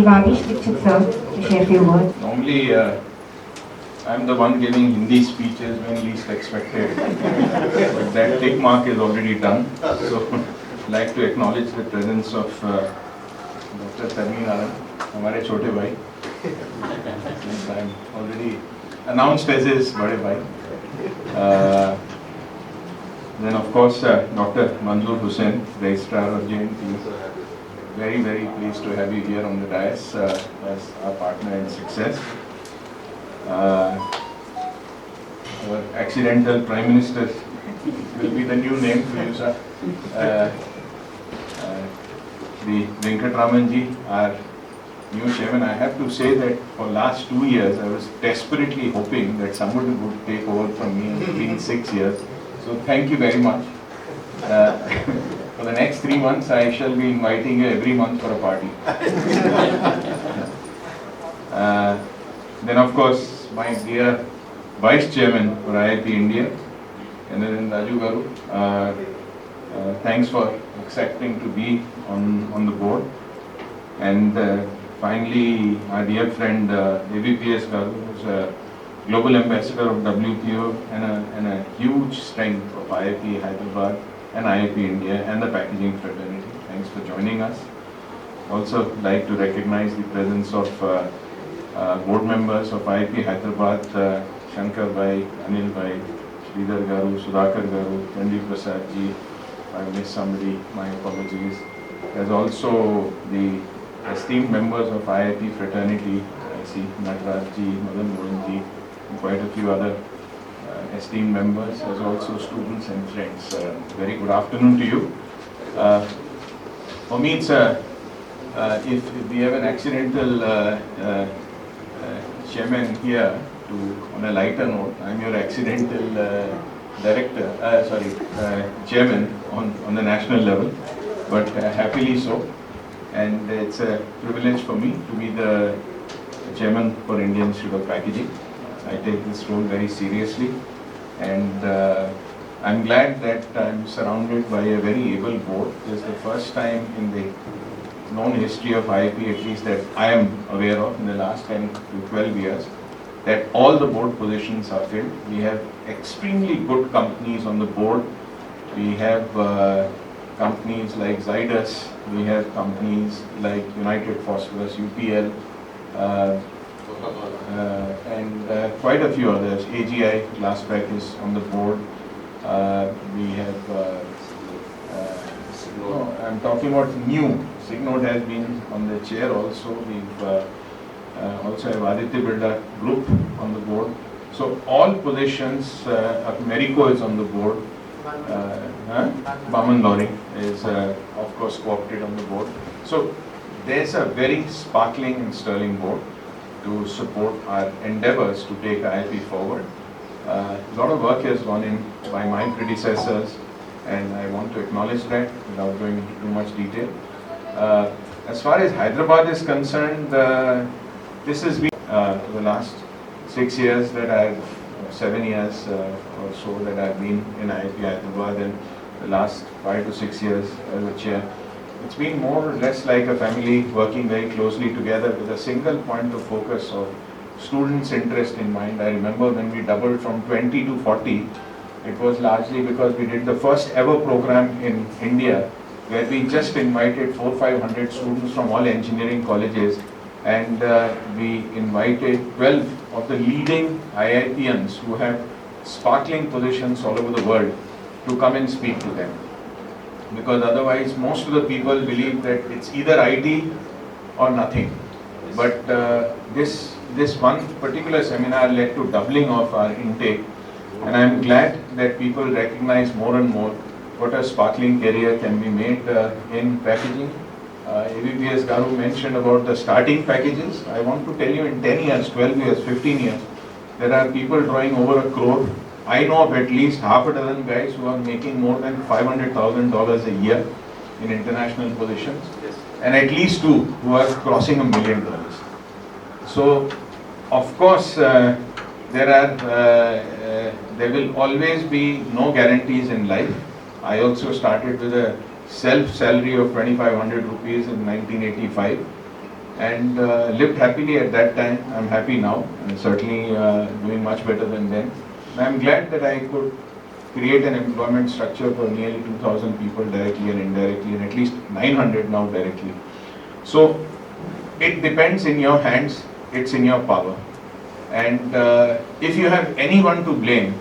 Vagish, Dixit sir, to share a few words. Normally, I'm the one giving Hindi speeches when least expected, but that tick mark is already done. So, I'd like to acknowledge the presence of Dr. Tarmeen, हमारे छोटे भाई. Since I'm already announced as his बड़े भाई. Then of course Dr. Manzoor Hussain, Registrar of JNT. Very, very pleased to have you here on the dais as our partner in success. Our accidental Prime Minister will be the new name for you, sir. The Venkatramanji, our new chairman. I have to say that for last 2 years I was desperately hoping that somebody would take over from me. It's been 6 years. So thank you very much. For the next 3 months, I shall be inviting you every month for a party. Then of course, my dear Vice Chairman for IIP India, and then Raju Garu, thanks for accepting to be on the board. And finally, our dear friend AIBIZ Garu, who's a Global Ambassador of WTO and a huge strength of IIP Hyderabad and IIP India and the packaging fraternity. Thanks for joining us. Also like to recognize the presence of board members of IIP Hyderabad, Shankar Bhai, Anil Bhai, Sridhar Garu, Sudhakar Garu, Chandy Prasad ji. If I missed somebody, my apologies. There's also the esteemed members of IIP fraternity. I see Nataraj ji, Madan Mohan ji, and quite a few other esteemed members, as also students and friends. Very good afternoon to you. For me, it's if we have an accidental chairman here, on a lighter note, I'm your accidental chairman on the national level, but happily so. And it's a privilege for me to be the chairman for Indian Institute of Packaging. I take this role very seriously, and I'm glad that I'm surrounded by a very able board. This is the first time in the known history of IIP, at least that I am aware of in the last 10 to 12 years, that all the board positions are filled. We have extremely good companies on the board. We have companies like Zydus, we have companies like United Phosphorus, UPL, and quite a few others. AGI, Glasspack is on the board. We have, I'm talking about new. Signode has been on the chair also. We've also have Aditya Birla Group on the board. So all positions, Marico is on the board. Baman Lorry is of course co-opted on the board. So there's a very sparkling and sterling board to support our endeavors to take IIP forward. A lot of work has gone in by my predecessors, and I want to acknowledge that without going into too much detail. As far as Hyderabad is concerned, this has been the last 6 years that I've, 7 years or so that I've been in IIP Hyderabad, and the last 5 to 6 years as a chair. It's been more or less like a family working very closely together with a single point of focus of students' interest in mind. I remember when we doubled from 20 to 40, it was largely because we did the first ever program in India where we just invited 400-500 students from all engineering colleges, and we invited 12 of the leading IIPians who have sparkling positions all over the world to come and speak to them. Because otherwise most of the people believe that it's either IT or nothing. But this one particular seminar led to doubling of our intake, and I'm glad that people recognize more and more what a sparkling career can be made in packaging. AIBIZ Garu mentioned about the starting packages. I want to tell you, in 10 years, 12 years, 15 years, there are people drawing over 1 crore. I know of at least half a dozen guys who are making more than $500,000 a year in international positions, and at least 2 who are crossing $1 million. So, of course, there will always be no guarantees in life. I also started with a self salary of 2,500 rupees in 1985, and lived happily at that time. I'm happy now, and certainly doing much better than then. And I'm glad that I could create an employment structure for nearly 2,000 people directly and indirectly, and at least 900 now directly. So it depends in your hands, it's in your power. And if you have anyone to blame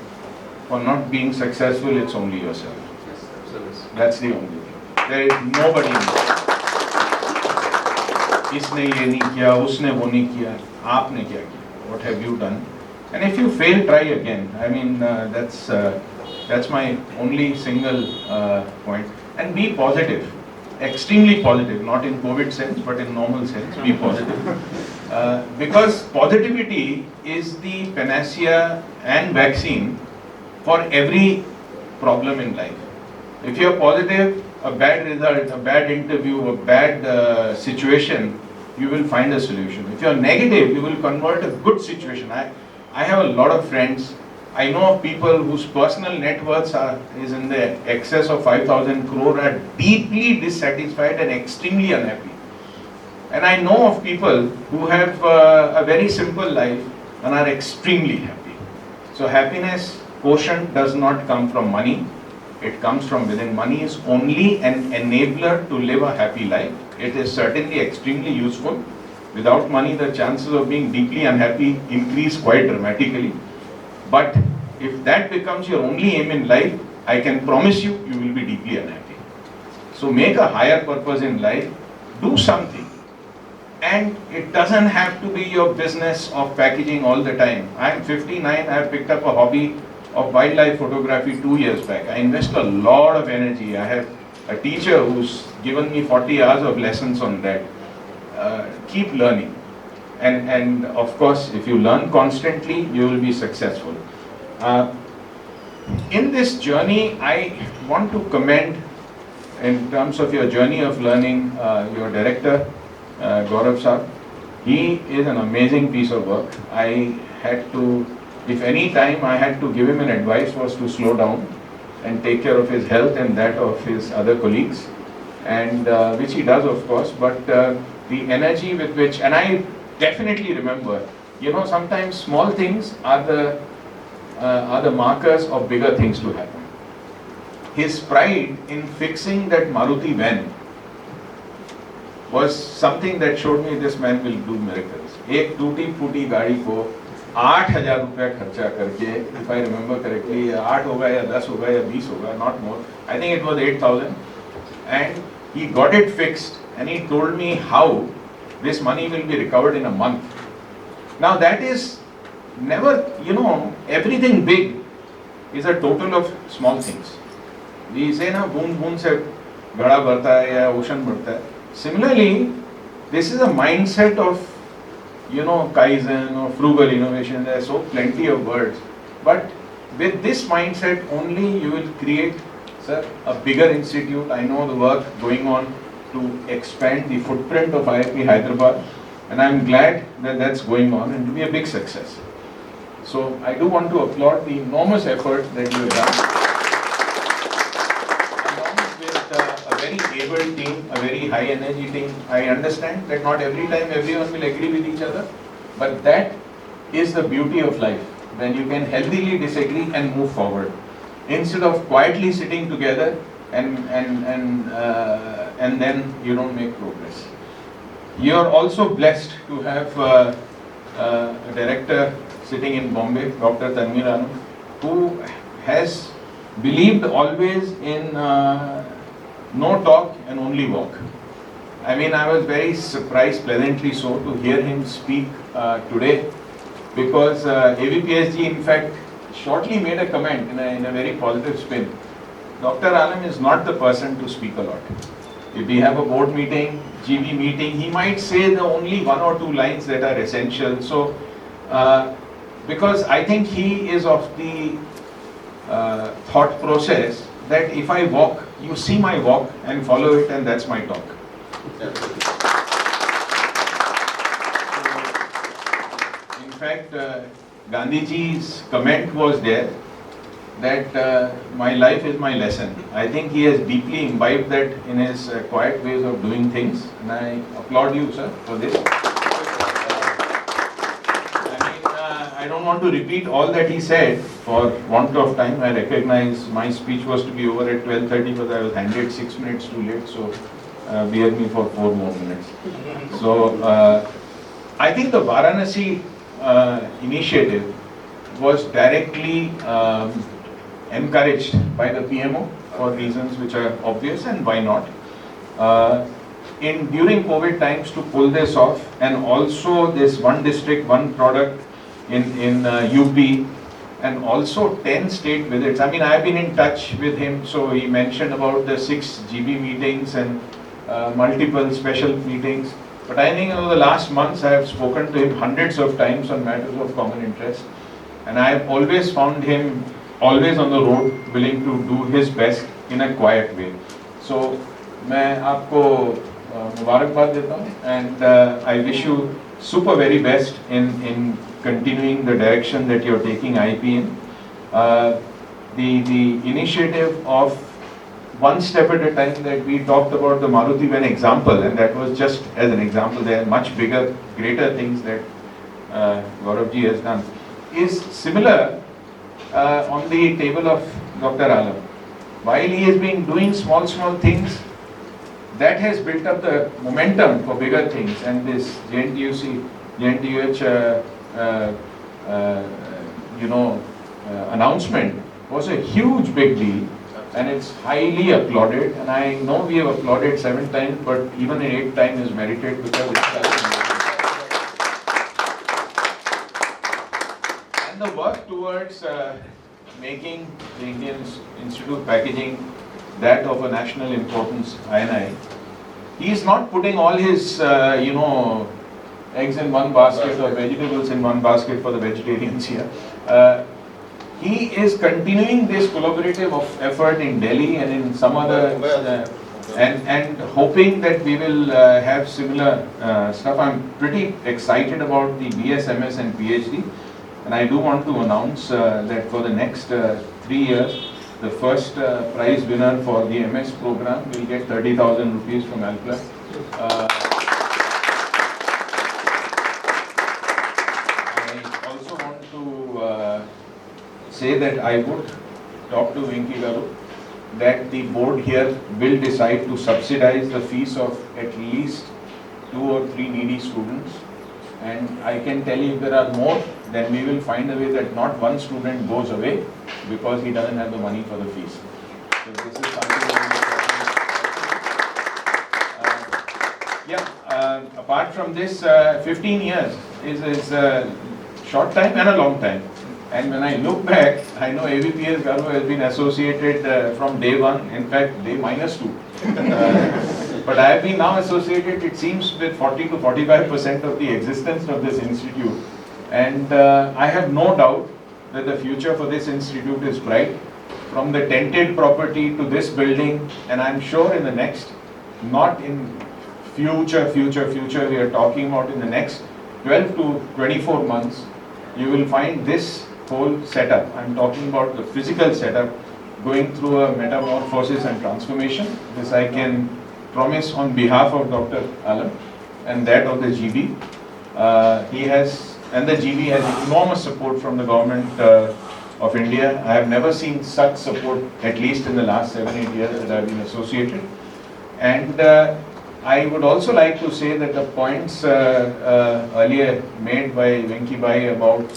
for not being successful, it's only yourself. Yes, absolutely. That's the only thing. There is nobody involved. इसने ये नहीं किया, उसने वो नहीं किया, आपने क्या किया? What have you done? And if you fail, try again. I mean, that's my only single point. And be positive, extremely positive, not in COVID sense, but in normal sense. Be positive, because positivity is the panacea and vaccine for every problem in life. If you are positive, a bad result, a bad interview, a bad situation, you will find a solution. If you are negative, you will convert a good situation. I have a lot of friends. I know of people whose personal net worths is in the excess of 5,000 crore, are deeply dissatisfied and extremely unhappy. And I know of people who have a very simple life and are extremely happy. So happiness quotient does not come from money. It comes from within. Money is only an enabler to live a happy life. It is certainly extremely useful. Without money, the chances of being deeply unhappy increase quite dramatically. But if that becomes your only aim in life, I can promise you, you will be deeply unhappy. So make a higher purpose in life, do something. And it doesn't have to be your business of packaging all the time. I am 59, I have picked up a hobby of wildlife photography 2 years back. I invest a lot of energy. I have a teacher who's given me 40 hours of lessons on that. Keep learning. And of course, if you learn constantly, you will be successful. In this journey, I want to commend, in terms of your journey of learning, your director, Gaurav Saab. He is an amazing piece of work. I had to, if any time I had to give him an advice, was to slow down and take care of his health and that of his other colleagues, and which he does, of course, but the energy with which, and I definitely remember, sometimes small things are the markers of bigger things to happen. His pride in fixing that Maruti van was something that showed me this man will do miracles. एक टूटी फूटी गाड़ी को 8,000 रुपया खर्चा करके, if I remember correctly, 8 होगा या 10 होगा या 20 होगा, not more. I think it was 8,000, and he got it fixed, and he told me how this money will be recovered in a month. Now that is never, everything big is a total of small things. We say na बूंद बूंद से घड़ा भरता है या ocean बढ़ता है. Similarly, this is a mindset of, Kaizen or frugal innovation. There are so plenty of words, but with this mindset only you will create, sir, a bigger institute. I know the work going on to expand the footprint of IIP Hyderabad, and I am glad that that's going on and to be a big success. So I do want to applaud the enormous effort that you have done. A very able team, a very high energy team. I understand that not every time everyone will agree with each other, but that is the beauty of life, when you can healthily disagree and move forward, instead of quietly sitting together and then you don't make progress. You are also blessed to have a director sitting in Bombay, Dr. Tanvir Anand, who has believed always in no talk and only walk. I mean, I was very surprised, pleasantly so, to hear him speak today, because AIBIZ in fact shortly made a comment in a very positive spin. Dr. Anand is not the person to speak a lot. If we have a board meeting, GB meeting, he might say the only 1 or 2 lines that are essential. So, because I think he is of the thought process that if I walk, you see my walk and follow it, and that's my talk. In fact, Gandhiji's comment was there that my life is my lesson. I think he has deeply imbibed that in his quiet ways of doing things, and I applaud you, sir, for this. I don't want to repeat all that he said for want of time. I recognize my speech was to be over at 12:30, but I was handed 6 minutes too late, so bear me for 4 more minutes. So I think the Varanasi initiative was directly encouraged by the PMO for reasons which are obvious, and why not. During COVID times, to pull this off, and also this one district, one product in UP, and also 10 state visits. I mean, I have been in touch with him, so he mentioned about the 6 GB meetings and multiple special meetings. But I think over the last months, I have spoken to him hundreds of times on matters of common interest. And I have always found him always on the road, willing to do his best in a quiet way. So, मैं आपको मुबारकबाद देता हूँ, and I wish you super very best in continuing the direction that you're taking IIP in. The initiative of one step at a time that we talked about, the Maruti Van example, and that was just as an example. There are much bigger, greater things that Gauravji has done, is similar on the table of Dr. Alam. While he has been doing small things, that has built up the momentum for bigger things, and this JNTUH announcement was a huge big deal, and it's highly applauded, and I know we have applauded 7 times, but even an 8th time is merited, because it's and the work towards making the Indian Institute packaging that of a national importance, INI. He is not putting all his eggs in one basket or vegetables in one basket for the vegetarians here. He is continuing this collaborative effort in Delhi and in some other, and hoping that we will have similar stuff. I'm pretty excited about the BS, MS and PhD, and I do want to announce that for the next 3 years, the first prize winner for the MS program will get 30,000 rupees from Alpla. I also want to say that I would talk to Venki Garu that the board here will decide to subsidize the fees of at least 2 or 3 needy students, and I can tell you if there are more, then we will find a way that not one student goes away because he doesn't have the money for the fees. So this is something that apart from this, 15 years is a short time and a long time. And when I look back, I know AIBIZ Garu has been associated from day 1, in fact day -2. But I have been now associated, it seems, with 40 to 45% of the existence of this institute. And I have no doubt that the future for this institute is bright. From the tented property to this building, and I'm sure in the next, not in future, we are talking about in the next 12 to 24 months, you will find this whole setup, I'm talking about the physical setup, going through a metamorphosis and transformation. This I can promise on behalf of Dr. Alam and that of the GB. And the GB has enormous support from the government of India. I have never seen such support, at least in the last 7-8 years that I have been associated. And I would also like to say that the points earlier made by Venki Bhai about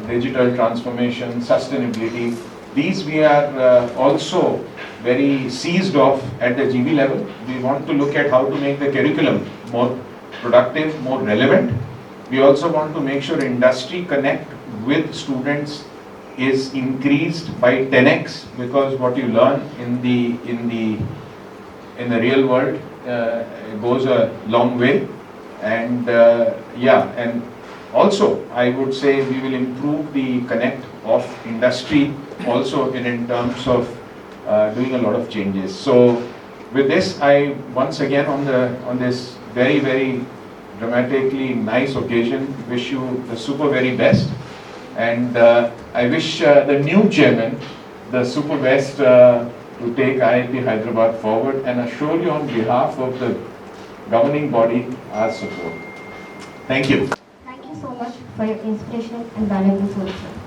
digital transformation, sustainability, these we are also very seized of at the GB level. We want to look at how to make the curriculum more productive, more relevant. We also want to make sure industry connect with students is increased by 10x, because what you learn in the real world goes a long way. And and also I would say we will improve the connect of industry also in terms of doing a lot of changes. So with this, I once again on this very dramatically nice occasion wish you the super very best, And I wish the new chairman, the Super Best, to take IIP Hyderabad forward, and assure you on behalf of the governing body our support. Thank you. Thank you so much for your inspirational and valuable service.